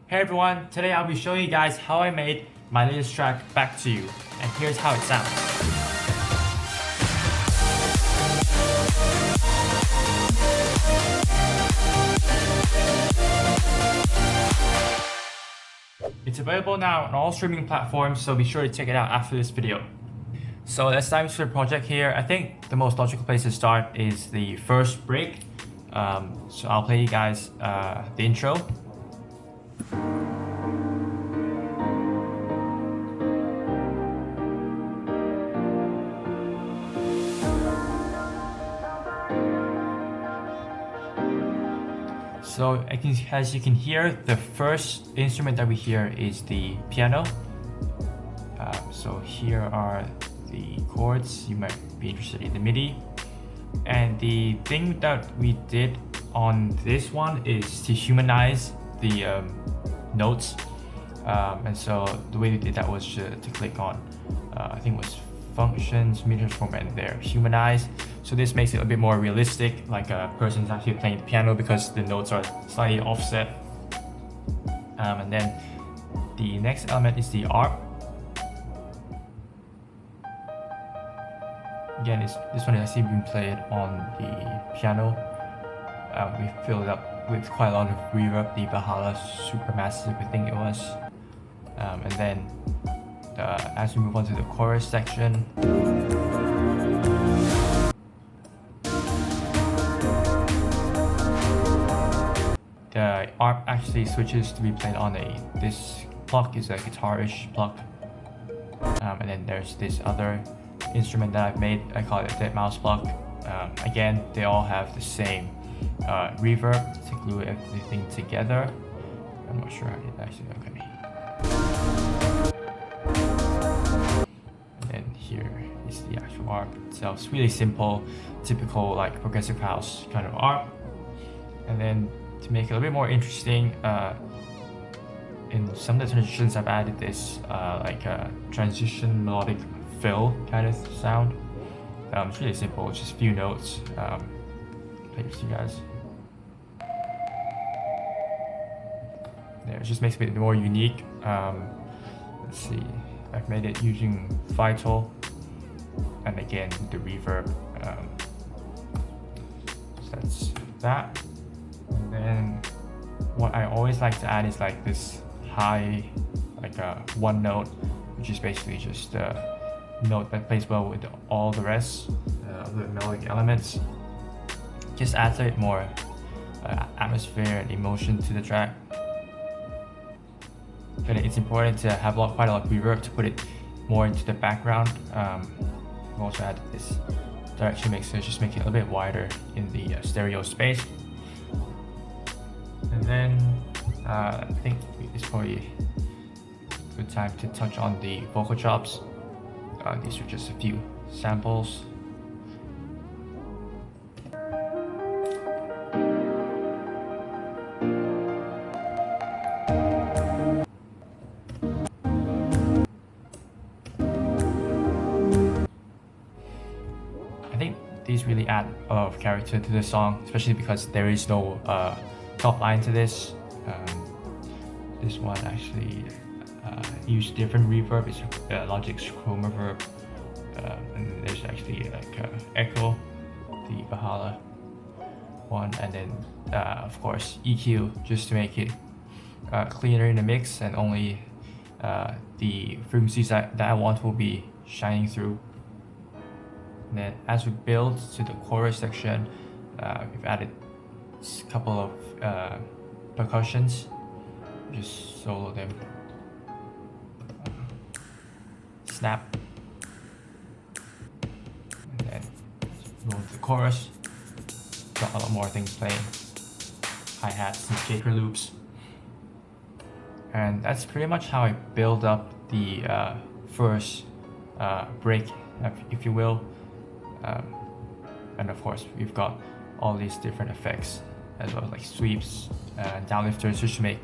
Hey everyone, today I'll be showing you guys how I made my latest track Back to You, and here's how it sounds. It's available now on all streaming platforms, so be sure to check it out after this video. So let's dive into the project here. I think the most logical place to start is the first break. So I'll play you guys the intro. So as you can hear, the first instrument that we hear is the piano. So here are the chords. You might be interested in the MIDI. And the thing that we did on this one is to humanize the notes. And so the way we did that was to click on, I think it was functions, meter format, and there, humanize. So this makes it a bit more realistic, like a person's actually playing the piano because the notes are slightly offset. And then the next element is the ARP. Again, this one has actually been played on the piano. We filled it up with quite a lot of reverb, the Valhalla Supermassive, I think it was. And then as we move on to the chorus section, the ARP actually switches to be played on this pluck is a guitarish pluck. And then there's this other instrument that I've made. I call it a dead mouse pluck. Again, they all have the same reverb to glue everything together. I'm not sure how it actually, okay. And then here is the actual ARP itself. It's really simple, typical like progressive house kind of ARP. And then to make it a little bit more interesting, in some of the transitions I've added this like a transition melodic fill kind of sound. It's really simple, it's just a few notes. Play this to you guys. There, it just makes it a bit more unique. Let's see, I've made it using Vital, and again the reverb. So that's that. And then what I always like to add is like this high, like a one note, which is basically just a note that plays well with all the rest of the melodic elements. Just adds a bit more atmosphere and emotion to the track. But it's important to have quite a lot of reverb to put it more into the background. I've also added this direction mixer, just make it a little bit wider in the stereo space. And then I think it's probably a good time to touch on the vocal chops. These are just a few samples. I think these really add a lot of character to the song, especially because there is no top line to this. This one actually used different reverb. It's Logic's Chrome reverb, and there's actually like echo, the Valhalla one, and then of course EQ, just to make it cleaner in the mix, and only the frequencies that I want will be shining through. And then as we build to the chorus section, we've added a couple of percussions, just solo them. Snap, and then move to the chorus. Got a lot more things playing, hi-hats and shaker loops, and that's pretty much how I build up the first break, if you will. And of course we've got all these different effects as well, like sweeps and downlifters, just to make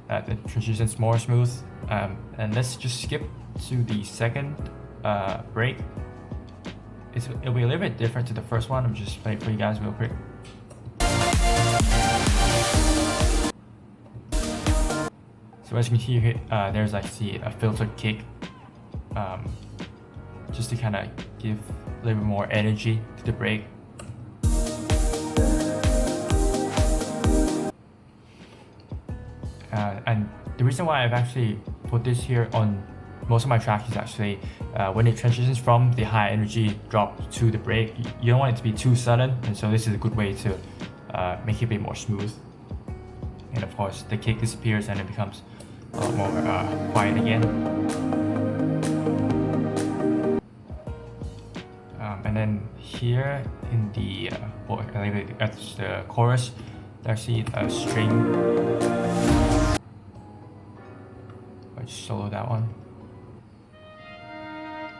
the transitions more smooth. And let's just skip to the second break. It'll be a little bit different to the first one. I'm just playing for you guys real quick. So as you can see here, there's actually a filtered kick, just to kind of give a little bit more energy to the break. And the reason why I've actually put this here on most of my tracks is actually when it transitions from the high energy drop to the break, you don't want it to be too sudden, and so this is a good way to make it a bit more smooth. And of course, the kick disappears and it becomes a lot more quiet again. And then here in the at the chorus, there's actually a string. I just solo that one.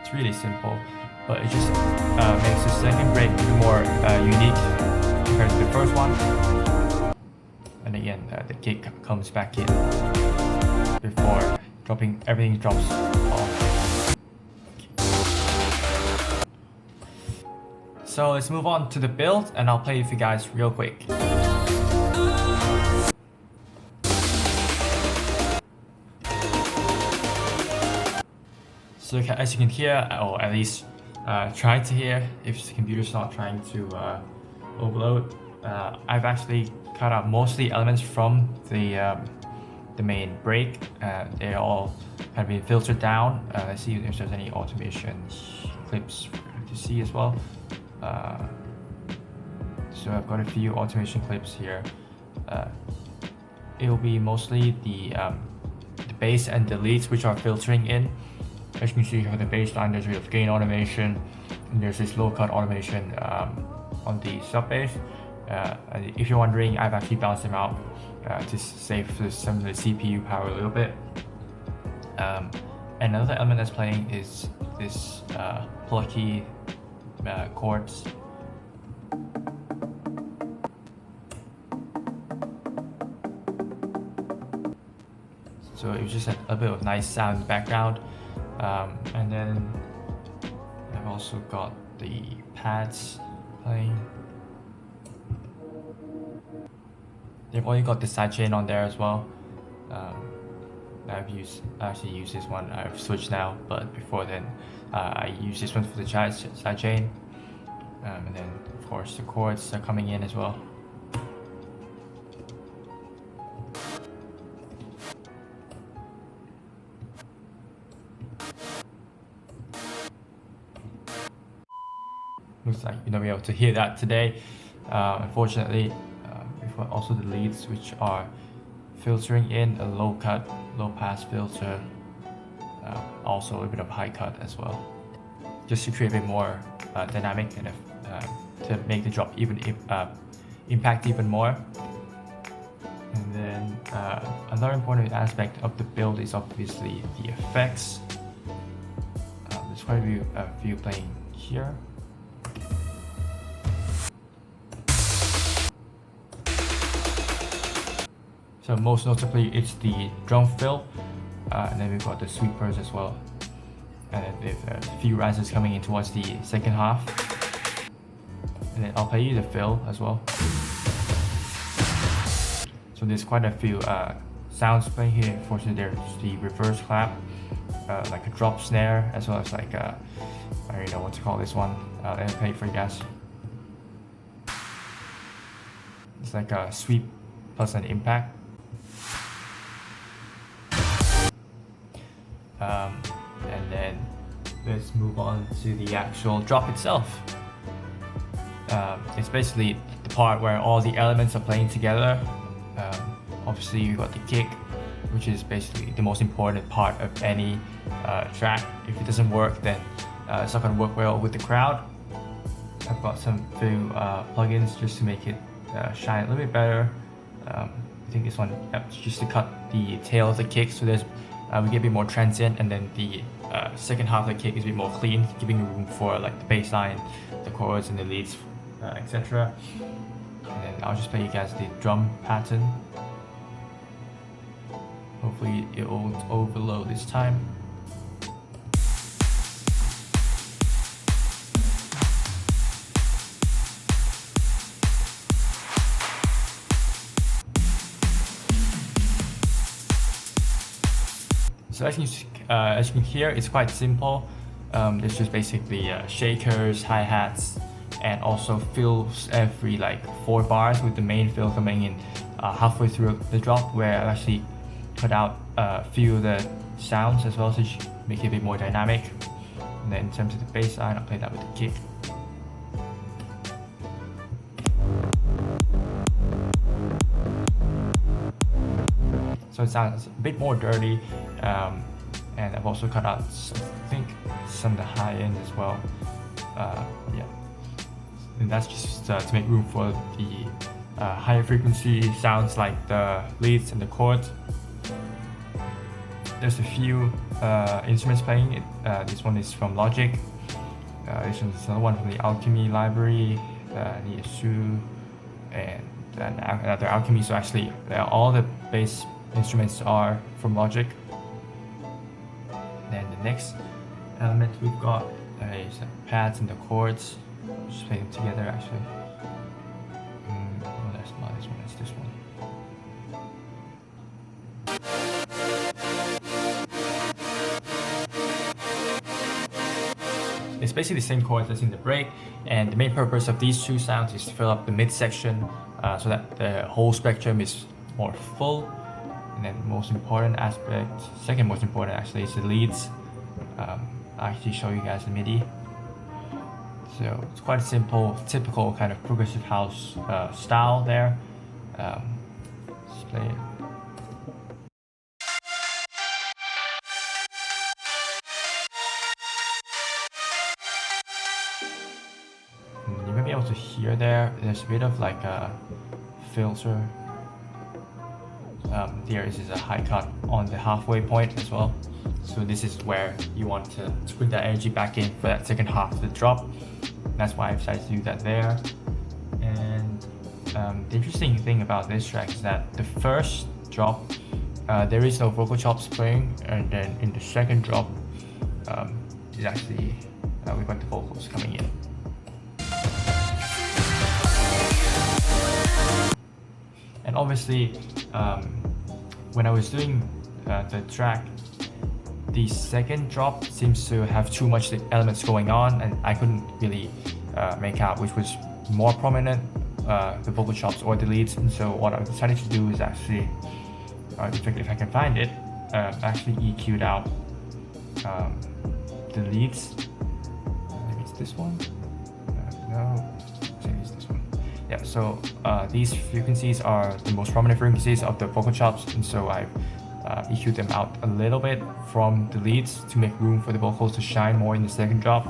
It's really simple, but it just makes the second break even more unique compared to the first one. And again, the kick comes back in before dropping. Everything drops off. So let's move on to the build, and I'll play it for you guys real quick. So as you can hear, or at least try to hear, if the computer's not trying to overload, I've actually cut out mostly elements from the main break. They're all kind of been filtered down. Let's see if there's any automation clips to see as well. So I've got a few automation clips here. It'll be mostly the bass and the leads which are filtering in. As you can see for the bass line, there's a bit of gain automation, and there's this low cut automation on the sub bass. And if you're wondering, I've actually balanced them out to save some of the CPU power a little bit. Another element that's playing is this plucky chords. So it was just a bit of nice sound in the background. And then I've also got the pads playing. They've only got the sidechain on there as well. I actually use this one. I've switched now, but before then I used this one for the sidechain. And then of course the chords are coming in as well. Looks like you're not be able to hear that today, unfortunately. We've got also the leads which are filtering in a low cut, low pass filter, also a bit of high cut as well, just to create a bit more dynamic and to make the drop even impact even more. And then another important aspect of the build is obviously the effects. There's quite a few playing here. So most notably, it's the drum fill, and then we've got the sweepers as well, and then there's a few rises coming in towards the second half. And then I'll play you the fill as well. So there's quite a few sounds playing here. Unfortunately, there's the reverse clap, like a drop snare, as well as like I don't know what to call this one. Let me play it for you guys. It's like a sweep plus an impact. And then let's move on to the actual drop itself. It's basically the part where all the elements are playing together. Obviously you've got the kick, which is basically the most important part of any track. If it doesn't work, then it's not going to work well with the crowd. I've got some few plugins just to make it shine a little bit better. I think this one, just to cut the tail of the kick, so there's we get a bit more transient, and then the second half of the kick is a bit more clean, giving room for like the bass line, the chords and the leads, etc. And then I'll just play you guys the drum pattern. Hopefully it won't overload this time. So as you can hear, it's quite simple. There's just basically shakers, hi-hats, and also fills every like 4 bars, with the main fill coming in halfway through the drop, where I actually cut out a few of the sounds as well, so you make it a bit more dynamic. And then in terms of the bass line, I'll play that with the kick. So it sounds a bit more dirty, and I've also cut out some of the high end as well. Yeah, and that's just to make room for the higher frequency sounds like the leads and the chords. There's a few instruments playing it. This one is from Logic. This one's another one from the Alchemy library, Niasu, and then another Alchemy. So actually, all the bass instruments are from Logic. Then the next element we've got is the pads and the chords. Just play them together actually. Oh, that's not this one, it's this one. It's basically the same chords as in the break, and the main purpose of these two sounds is to fill up the midsection so that the whole spectrum is more full. And then the most important aspect, second most important actually, is the leads. I'll actually show you guys the MIDI. So it's quite a simple, typical kind of progressive house style there. Let's play it. And you may be able to hear there's a bit of like a filter. There is a high cut on the halfway point as well. So this is where you want to put that energy back in for that second half of the drop. That's why I've decided to do that there. And the interesting thing about this track is that the first drop, there is no vocal chops playing, and then in the second drop, is actually we've got the vocals coming in. And obviously, when I was doing the track, the second drop seems to have too much elements going on, and I couldn't really make out which was more prominent, the vocal chops or the leads. And so what I decided to do is actually, in fact, if I can find it, actually EQ'd out the leads. Maybe it's this one? No, I think it's this one. Yeah, so these frequencies are the most prominent frequencies of the vocal chops, and so I've EQ'd them out a little bit from the leads to make room for the vocals to shine more in the second drop.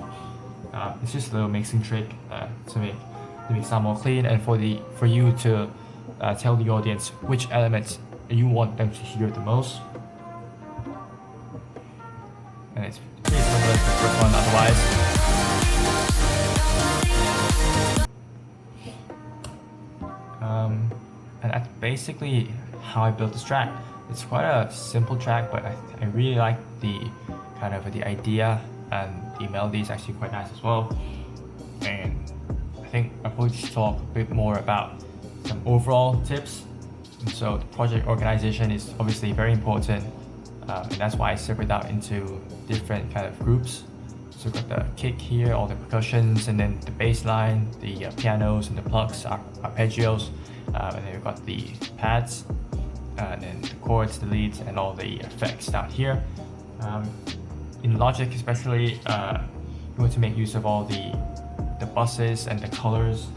It's just a little mixing trick to make the mix sound more clean, and for you to tell the audience which elements you want them to hear the most. And it's pretty similar to the first one otherwise. And that's basically how I built this track. It's quite a simple track, but I really like the kind of the idea, and the melody is actually quite nice as well. And I think I'll probably just talk a bit more about some overall tips. And so the project organization is obviously very important, and that's why I separate out into different kind of groups. So we've got the kick here, all the percussions, and then the bass line, the pianos and the plucks, arpeggios, and then we've got the pads, and then the chords, the leads, and all the effects down here. In Logic especially, you want to make use of all the buses and the colors,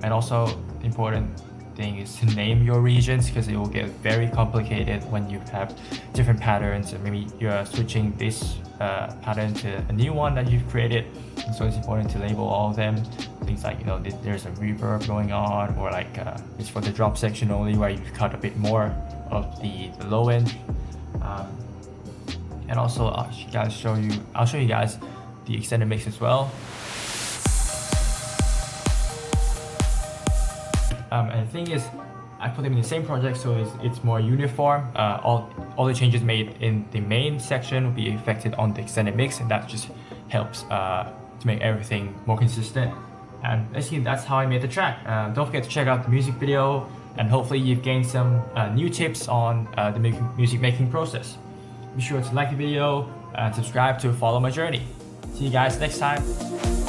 and also the important thing is to name your regions, because it will get very complicated when you have different patterns, and maybe you're switching this pattern to a new one that you've created. And so it's important to label all of them. Things like, there's a reverb going on, or like it's for the drop section only, where you've cut a bit more of the low end. And also I'll show you guys the extended mix as well. And the thing is, I put them in the same project, so it's more uniform. All the changes made in the main section will be affected on the extended mix, and that just helps to make everything more consistent. And basically that's how I made the track. Don't forget to check out the music video, and hopefully you've gained some new tips on the music making process. Be sure to like the video and subscribe to follow my journey. See you guys next time.